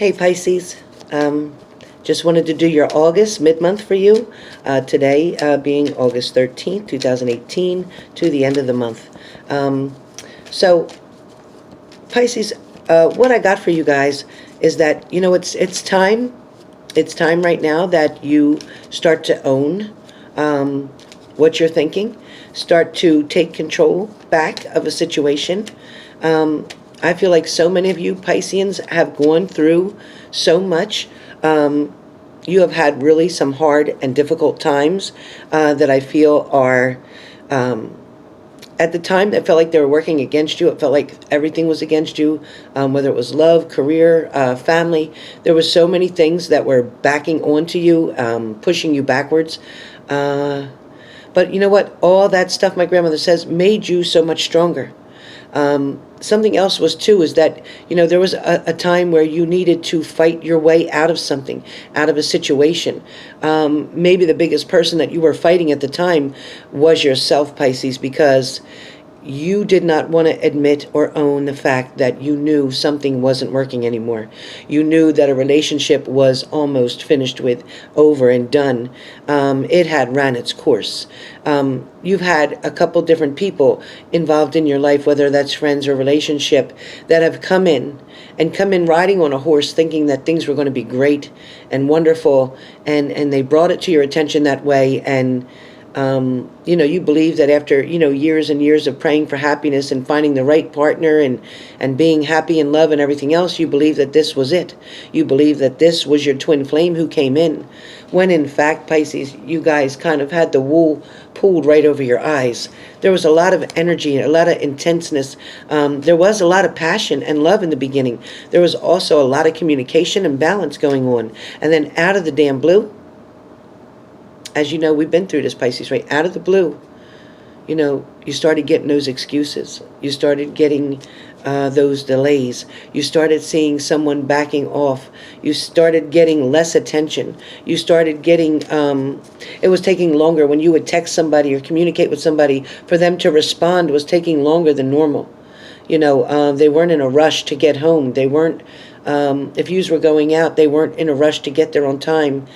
Hey Pisces, just wanted to do your August mid-month for you, today being August 13th, 2018 to the end of the month. So Pisces, what I got for you guys is that, it's time right now that you start to own what you're thinking, start to take control back of a situation. I feel like so many of you Pisceans have gone through so much. You have had really some hard and difficult times that I feel are, at the time, it felt like they were working against you. It felt like everything was against you, whether it was love, career, family. There were so many things that were backing onto you, pushing you backwards. But you know what? All that stuff, my grandmother says, made you so much stronger. Something else was too is that, there was a time where you needed to fight your way out of something, out of a situation. Maybe the biggest person that you were fighting at the time was yourself, Pisces, because you did not want to admit or own the fact that you knew something wasn't working anymore. You knew that a relationship was almost finished with, over and done. It had ran its course. You've had a couple different people involved in your life, whether that's friends or relationship, that have come in riding on a horse thinking that things were going to be great and wonderful, and they brought it to your attention that way, and you believe that after, years and years of praying for happiness and finding the right partner and being happy in love and everything else, you believe that this was it. You believe that this was your twin flame who came in, when in fact, Pisces, you guys kind of had the wool pulled right over your eyes. There was a lot of energy, a lot of intenseness. There was a lot of passion and love in the beginning. There was also a lot of communication and balance going on. And then out of the damn blue, as you know, we've been through this, Pisces, right? Out of the blue, you started getting those excuses. You started getting those delays. You started seeing someone backing off. You started getting less attention. You started getting, it was taking longer. When you would text somebody or communicate with somebody, for them to respond was taking longer than normal. They weren't in a rush to get home. They weren't, if yous were going out, they weren't in a rush to get there on time.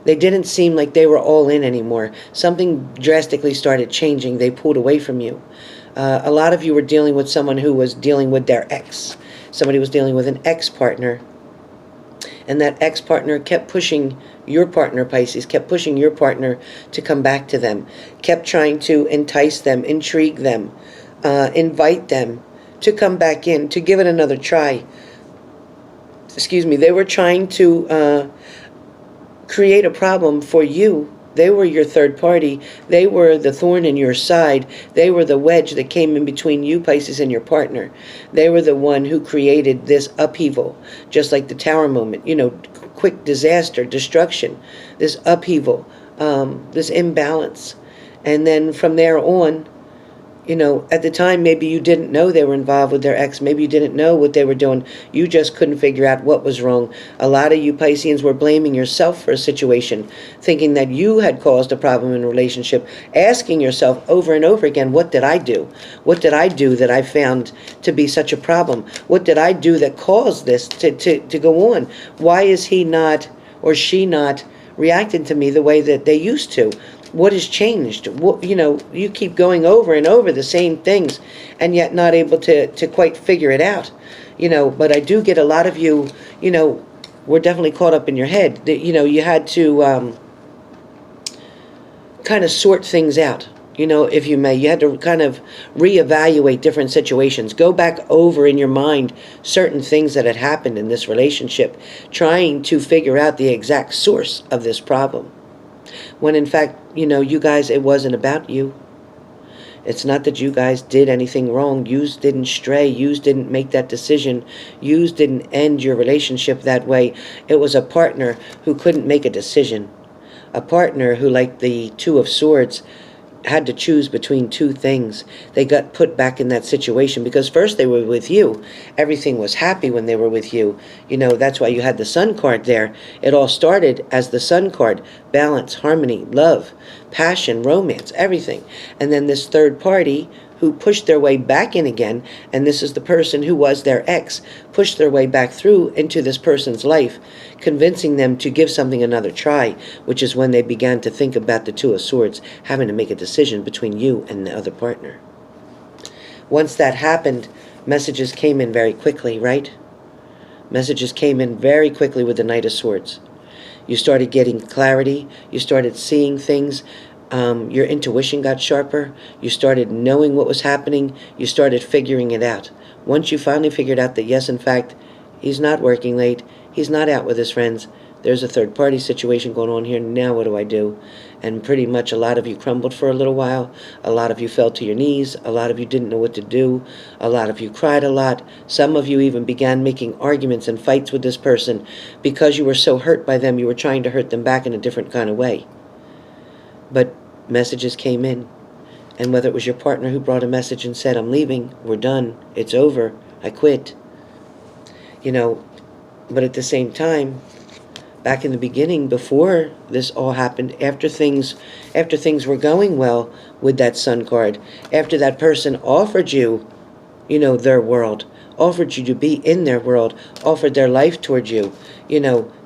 They didn't seem like they were all in anymore. Something drastically started changing. They pulled away from you. A lot of you were dealing with someone who was dealing with their ex. Somebody was dealing with an ex-partner. And that ex-partner kept pushing your partner, Pisces, kept pushing your partner to come back to them. Kept trying to entice them, intrigue them, invite them to come back in, to give it another try. Excuse me. They were trying to create a problem for you. They were your third party. They were the thorn in your side. They were the wedge that came in between you, Pisces, and your partner. They were the one who created this upheaval, just like the Tower moment, quick disaster, destruction, this upheaval, this imbalance. And then from there on, at the time, maybe you didn't know they were involved with their ex. Maybe you didn't know what they were doing. You just couldn't figure out what was wrong. A lot of you Pisceans were blaming yourself for a situation, thinking that you had caused a problem in a relationship, asking yourself over and over again, what did I do? What did I do that I found to be such a problem? What did I do that caused this to go on? Why is he not or she not reacting to me the way that they used to? What has changed? You keep going over and over the same things and yet not able to quite figure it out. But I do get a lot of you, were definitely caught up in your head. You had to kind of sort things out, if you may. You had to kind of reevaluate different situations. Go back over in your mind certain things that had happened in this relationship, trying to figure out the exact source of this problem. When in fact, you guys, it wasn't about you. It's not that you guys did anything wrong. Yous didn't stray. Yous didn't make that decision. Yous didn't end your relationship that way. It was a partner who couldn't make a decision. A partner who, like the Two of Swords, had to choose between two things. They got put back in that situation because first they were with you. Everything was happy when they were with you. That's why you had the Sun card there. It all started as the Sun card. Balance, harmony, love, passion, romance, everything. And then this third party who pushed their way back in again, and this is the person who was their ex, pushed their way back through into this person's life, convincing them to give something another try, which is when they began to think about the Two of Swords, having to make a decision between you and the other partner. Once that happened, messages came in very quickly, right? Messages came in very quickly with the Knight of Swords. You started getting clarity. You started seeing things. Your intuition got sharper. You started knowing what was happening. You started figuring it out. Once you finally figured out that, yes, in fact, he's not working late. He's not out with his friends. There's a third-party situation going on here. Now what do I do? And pretty much a lot of you crumbled for a little while. A lot of you fell to your knees. A lot of you didn't know what to do. A lot of you cried a lot. Some of you even began making arguments and fights with this person because you were so hurt by them, you were trying to hurt them back in a different kind of way. But messages came in. And whether it was your partner who brought a message and said, I'm leaving, we're done, it's over, I quit. But at the same time, back in the beginning, before this all happened, after things were going well with that Sun card, after that person offered you, their world, offered you to be in their world, offered their life toward you,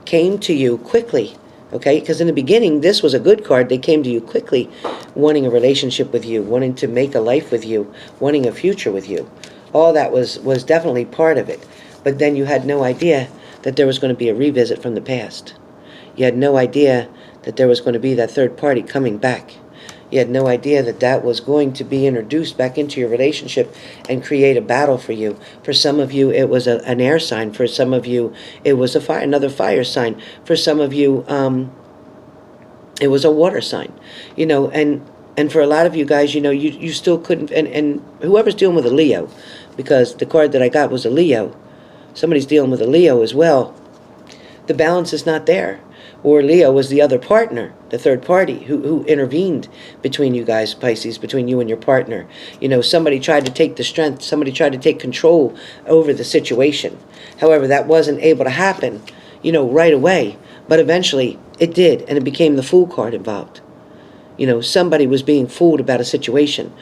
came to you quickly, okay? Because in the beginning, this was a good card. They came to you quickly, wanting a relationship with you, wanting to make a life with you, wanting a future with you. All that was definitely part of it. But then you had no idea that there was going to be a revisit from the past. You had no idea that there was going to be that third party coming back. You had no idea that that was going to be introduced back into your relationship and create a battle for you. For some of you, it was an air sign. For some of you, it was another fire sign. For some of you, it was a water sign. And for a lot of you guys, you still couldn't, and whoever's dealing with a Leo, because the card that I got was a Leo, somebody's dealing with a Leo as well, the balance is not there. Or Leo was the other partner, the third party, who intervened between you guys, Pisces, between you and your partner. Somebody tried to take the strength, somebody tried to take control over the situation. However, that wasn't able to happen, right away. But eventually, it did, and it became the Fool card involved. Somebody was being fooled about a situation.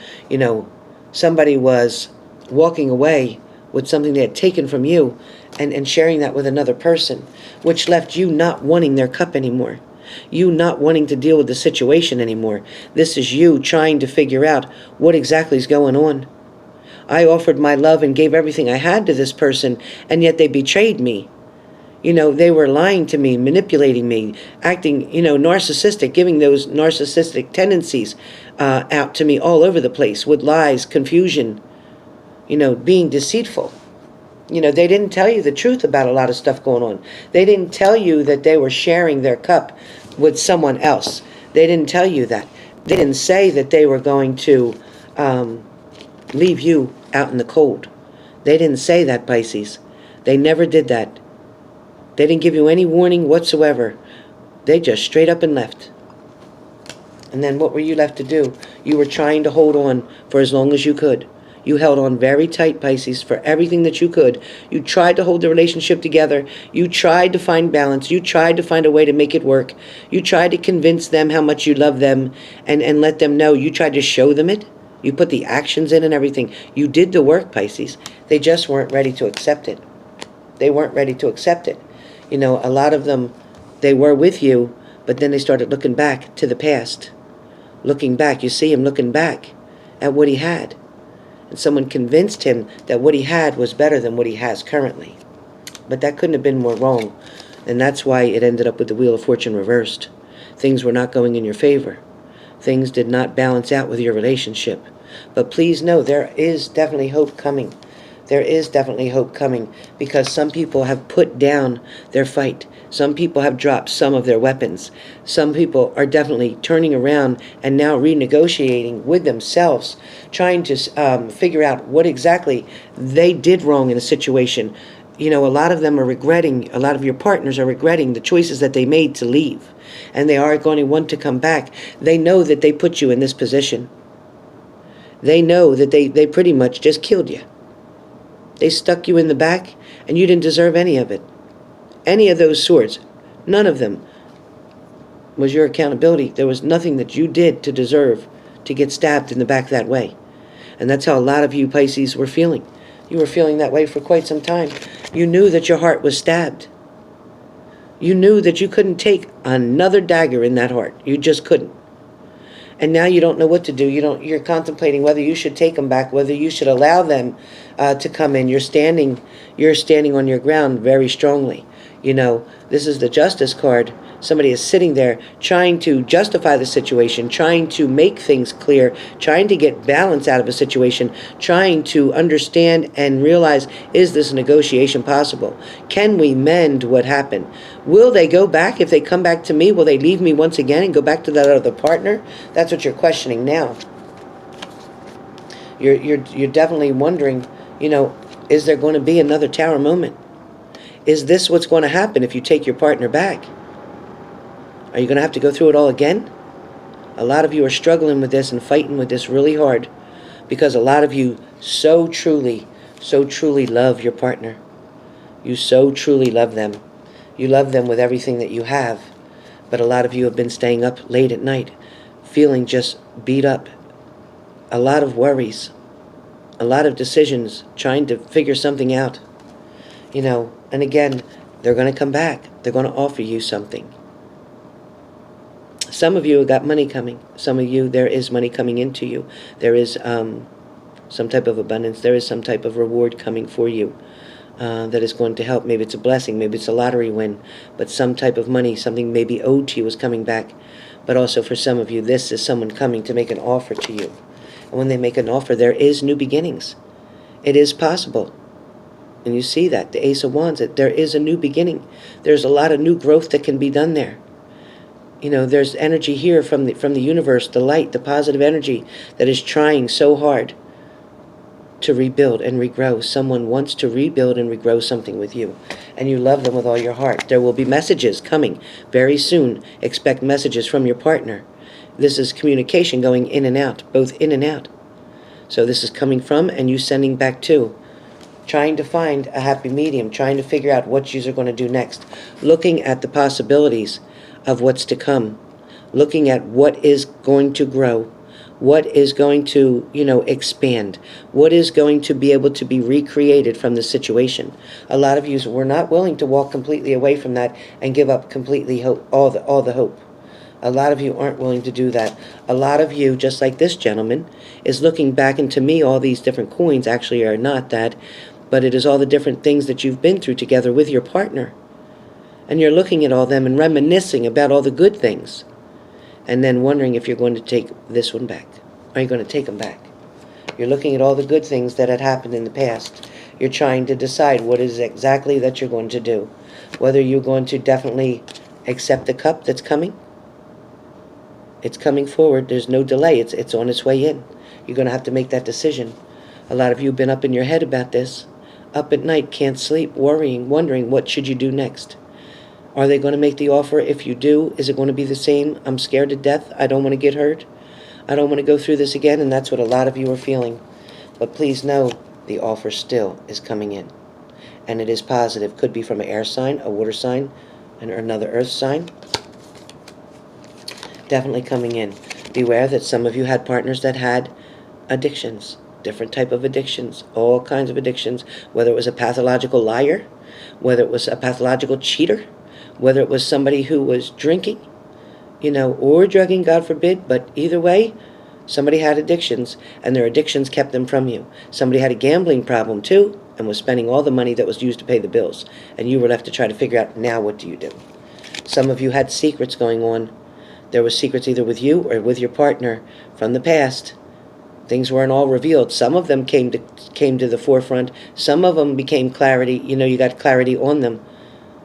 Somebody was walking away with something they had taken from you and sharing that with another person, which left you not wanting their cup anymore. You not wanting to deal with the situation anymore. This is you trying to figure out what exactly is going on. I offered my love and gave everything I had to this person, and yet they betrayed me. They were lying to me, manipulating me, acting, narcissistic, giving those narcissistic tendencies out to me all over the place with lies, confusion, being deceitful. They didn't tell you the truth about a lot of stuff going on. They didn't tell you that they were sharing their cup with someone else. They didn't tell you that. They didn't say that they were going to leave you out in the cold. They didn't say that, Pisces. They never did that. They didn't give you any warning whatsoever. They just straight up and left. And then what were you left to do? You were trying to hold on for as long as you could. You held on very tight, Pisces, for everything that you could. You tried to hold the relationship together. You tried to find balance. You tried to find a way to make it work. You tried to convince them how much you love them and let them know. You tried to show them it. You put the actions in and everything. You did the work, Pisces. They just weren't ready to accept it. They weren't ready to accept it. A lot of them, they were with you, but then they started looking back to the past. Looking back. You see him looking back at what he had. And someone convinced him that what he had was better than what he has currently. But that couldn't have been more wrong. And that's why it ended up with the Wheel of Fortune reversed. Things were not going in your favor. Things did not balance out with your relationship. But please know, there is definitely hope coming. There is definitely hope coming, because some people have put down their fight. Some people have dropped some of their weapons. Some people are definitely turning around and now renegotiating with themselves, trying to figure out what exactly they did wrong in a situation. A lot of them are regretting, a lot of your partners are regretting the choices that they made to leave. And they are going to want to come back. They know that they put you in this position. They know that they pretty much just killed you. They stuck you in the back, and you didn't deserve any of it. Any of those swords, none of them was your accountability. There was nothing that you did to deserve to get stabbed in the back that way. And that's how a lot of you Pisces were feeling. You were feeling that way for quite some time. You knew that your heart was stabbed. You knew that you couldn't take another dagger in that heart. You just couldn't. And now you don't know what to do. You're contemplating whether you should take them back, whether you should allow them to come in. You're standing on your ground very strongly. This is the Justice card. Somebody is sitting there trying to justify the situation, trying to make things clear, trying to get balance out of a situation, trying to understand and realize, is this negotiation possible? Can we mend what happened? Will they go back? If they come back to me, will they leave me once again and go back to that other partner? That's what you're questioning now. You're definitely wondering, is there going to be another Tower moment? Is this what's going to happen if you take your partner back? Are you going to have to go through it all again? A lot of you are struggling with this and fighting with this really hard because a lot of you so truly love your partner. You so truly love them. You love them with everything that you have. But a lot of you have been staying up late at night, feeling just beat up. A lot of worries. A lot of decisions, trying to figure something out. And again, they're going to come back. They're going to offer you something. Some of you have got money coming. Some of you, there is money coming into you. There is some type of abundance. There is some type of reward coming for you that is going to help. Maybe it's a blessing. Maybe it's a lottery win. But some type of money, something maybe owed to you is coming back. But also for some of you, this is someone coming to make an offer to you. And when they make an offer, there is new beginnings. It is possible. And you see that, the Ace of Wands, that there is a new beginning. There's a lot of new growth that can be done there. There's energy here from the universe, the light, the positive energy that is trying so hard to rebuild and regrow. Someone wants to rebuild and regrow something with you, and you love them with all your heart. There will be messages coming very soon. Expect messages from your partner. This is communication going in and out, both in and out. So this is coming from and you sending back to. Trying to find a happy medium, trying to figure out what you are going to do next. Looking at the possibilities of what's to come. Looking at what is going to grow. What is going to, expand. What is going to be able to be recreated from the situation. A lot of you were not willing to walk completely away from that and give up completely hope, all the hope. A lot of you aren't willing to do that. A lot of you, just like this gentleman, is looking back, and to me all these different coins actually are not that, but it is all the different things that you've been through together with your partner. And you're looking at all them and reminiscing about all the good things. And then wondering if you're going to take this one back. Are you going to take them back? You're looking at all the good things that had happened in the past. You're trying to decide what is exactly that you're going to do. Whether you're going to definitely accept the cup that's coming. It's coming forward. There's no delay. It's on its way in. You're going to have to make that decision. A lot of you have been up in your head about this. Up at night, can't sleep, worrying, wondering what should you do next. Are they going to make the offer? If you do, is it going to be the same? I'm scared to death. I don't want to get hurt. I don't want to go through this again, and that's what a lot of you are feeling. But please know, the offer still is coming in. And it is positive. Could be from an air sign, a water sign, or another earth sign. Definitely coming in. Beware that some of you had partners that had addictions. Different type of addictions. All kinds of addictions. Whether it was a pathological liar. Whether it was a pathological cheater. Whether it was somebody who was drinking, or drugging, God forbid. But either way, somebody had addictions, and their addictions kept them from you. Somebody had a gambling problem, too, and was spending all the money that was used to pay the bills. And you were left to try to figure out, now what do you do? Some of you had secrets going on. There were secrets either with you or with your partner from the past. Things weren't all revealed. Some of them came to the forefront. Some of them became clarity. You got clarity on them.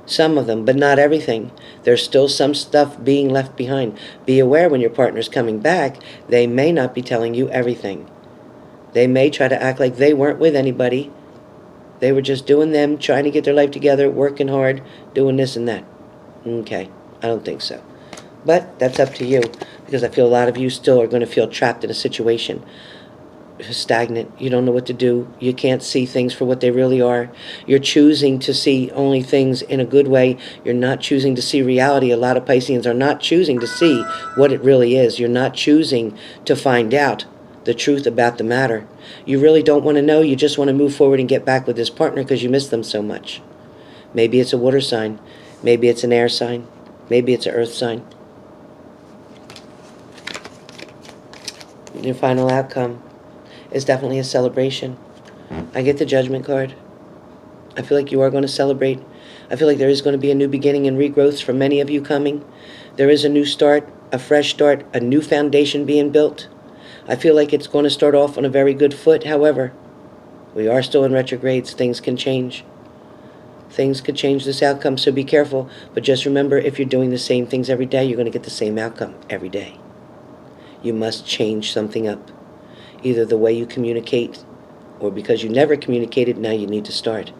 Some of them, but not everything. There's still some stuff being left behind. Be aware when your partner's coming back, they may not be telling you everything. They may try to act like they weren't with anybody. They were just doing them, trying to get their life together, working hard, doing this and that. Okay, I don't think so. But that's up to you, because I feel a lot of you still are going to feel trapped in a situation. Stagnant. You don't know what to do. You can't see things for what they really are. You're choosing to see only things in a good way. You're not choosing to see reality. A lot of Pisceans are not choosing to see what it really is. You're not choosing to find out the truth about the matter. You really don't want to know. You just want to move forward and get back with this partner because you miss them so much. Maybe it's a water sign. Maybe it's an air sign. Maybe it's an earth sign. Your final outcome is definitely a celebration. I get the Judgment card. I feel like you are going to celebrate. I feel like there is going to be a new beginning and regrowth for many of you coming. There is a new start, a fresh start, a new foundation being built. I feel like it's going to start off on a very good foot. However, we are still in retrogrades. Things can change. Things could change this outcome, so be careful. But just remember, if you're doing the same things every day, you're going to get the same outcome every day. You must change something up. Either the way you communicate, or because you never communicated, now you need to start.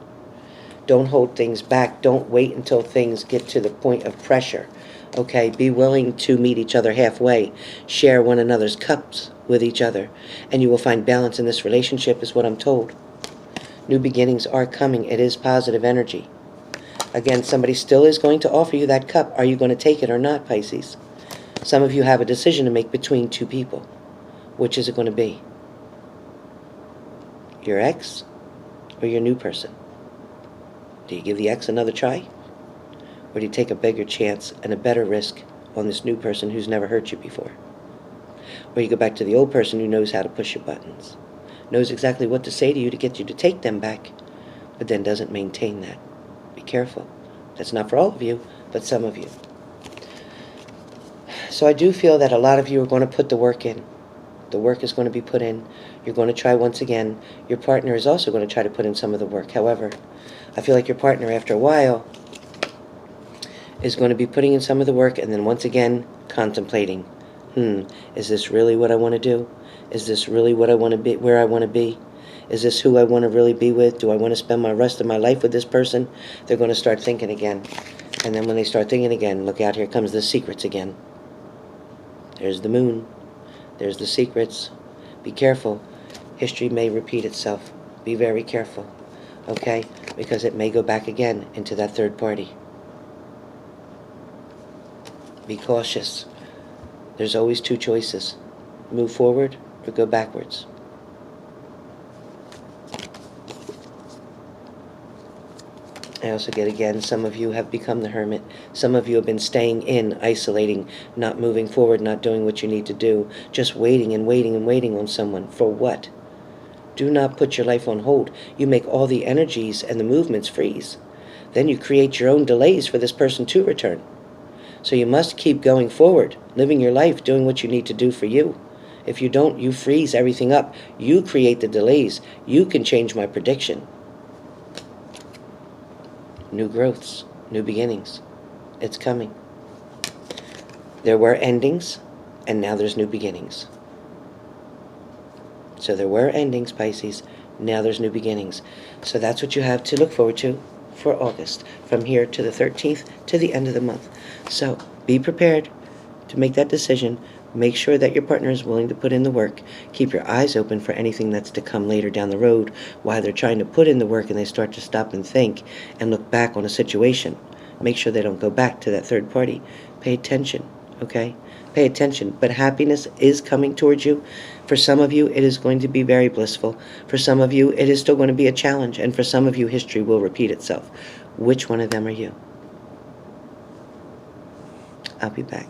Don't hold things back. Don't wait until things get to the point of pressure. Okay, be willing to meet each other halfway. Share one another's cups with each other. And you will find balance in this relationship, is what I'm told. New beginnings are coming. It is positive energy. Again, somebody still is going to offer you that cup. Are you going to take it or not, Pisces? Some of you have a decision to make between two people. Which is it going to be? Your ex or your new person? Do you give the ex another try? Or do you take a bigger chance and a better risk on this new person who's never hurt you before? Or you go back to the old person who knows how to push your buttons, knows exactly what to say to you to get you to take them back, but then doesn't maintain that. Be careful. That's not for all of you, but some of you. So I do feel that a lot of you are going to put the work in. The work is going to be put in. You're going to try once again. Your partner is also going to try to put in some of the work. However, I feel like your partner, after a while, is going to be putting in some of the work and then once again contemplating, is this really what I want to do? Is this really what I want to be, where I want to be? Is this who I want to really be with? Do I want to spend my rest of my life with this person? They're going to start thinking again. And then when they start thinking again, look out, here comes the secrets again. There's the moon. There's the secrets. Be careful. History may repeat itself. Be very careful. Okay? Because it may go back again into that third party. Be cautious. There's always two choices. Move forward or go backwards. I also get again, some of you have become the hermit. Some of you have been staying in, isolating, not moving forward, not doing what you need to do, just waiting and waiting and waiting on someone. For what? Do not put your life on hold. You make all the energies and the movements freeze. Then you create your own delays for this person to return. So you must keep going forward, living your life, doing what you need to do for you. If you don't, you freeze everything up. You create the delays. You can change my prediction. New growths, new beginnings. It's coming. There were endings, and now there's new beginnings. So there were endings, Pisces. Now there's new beginnings. So that's what you have to look forward to for August, from here to the 13th to the end of the month. So be prepared to make that decision. Make sure that your partner is willing to put in the work. Keep your eyes open for anything that's to come later down the road while they're trying to put in the work and they start to stop and think and look back on a situation. Make sure they don't go back to that third party. Pay attention, okay? Pay attention. But happiness is coming towards you. For some of you, it is going to be very blissful. For some of you, it is still going to be a challenge. And for some of you, history will repeat itself. Which one of them are you? I'll be back.